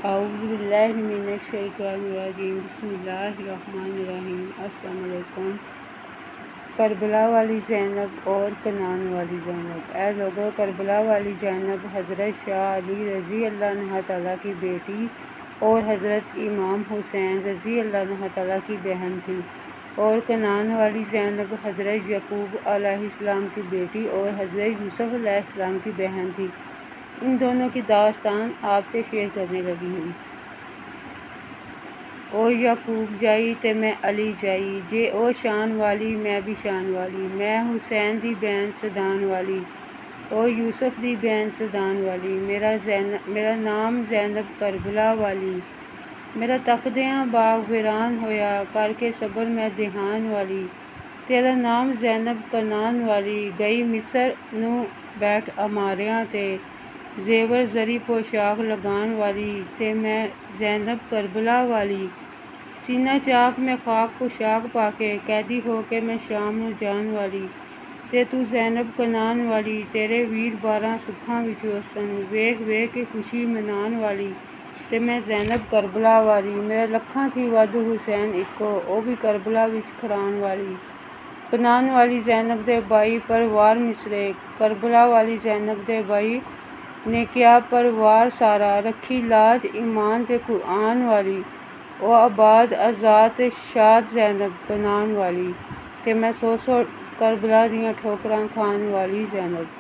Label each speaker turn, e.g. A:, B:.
A: اعوذ باللہ من الشیطان الرجیم بسم اللہ الرحمن الرحیم۔ السلام علیکم۔ کربلا والی زینب اور کنعان والی زینب۔ اے لوگو، کربلا والی زینب حضرت شاہ علی رضی اللہ عنہ تعالیٰ کی بیٹی اور حضرت امام حسین رضی اللہ عنہ تعالیٰ کی بہن تھی، اور کنعان والی زینب حضرت یعقوب علیہ السلام کی بیٹی اور حضرت یوسف علیہ السلام کی بہن تھی۔ ان دونوں کی داستان آپ سے شیئر کرنے لگی ہوں۔ او یعقوب جائی تے میں علی جائی، جے او شان والی میں بھی شان والی، میں حسین دی بہن سدان والی، او یوسف دی بہن سدان والی، میرا نام زینب کربلا والی، میرا تقدیاں باغ ویران ہویا کر کے صبر میں دہان والی، تیرا نام زینب کنعان والی، گئی مصر نو بیٹھ اماریاں تے، زیور زری پوشاک لگان والی، تے میں زینب کربلا والی، سینہ چاک میں خاک پوشاک پا کے، قیدی ہو کے میں شام نو جان والی، تے تو زینب کنعان والی، تیرے ویر باراں سکھاں وچ وسن، ویکھ ویکھ کے خوشی منان والی، تے میں زینب کربلا والی، میرا لکھاں تھی ود حسین اکو، او بھی کربلا وچ کھڑان والی، کنعان والی زینب دے بائی پروار مصرے، کربلا والی زینب دے بائی نے کیا پروار سارا، رکھی لاج ایمان تے قرآن والی، او آباد آزاد تے شاد زینب کنعان والی، تے میں سو کربلا دیاں ٹھوکراں کھان والی زینب۔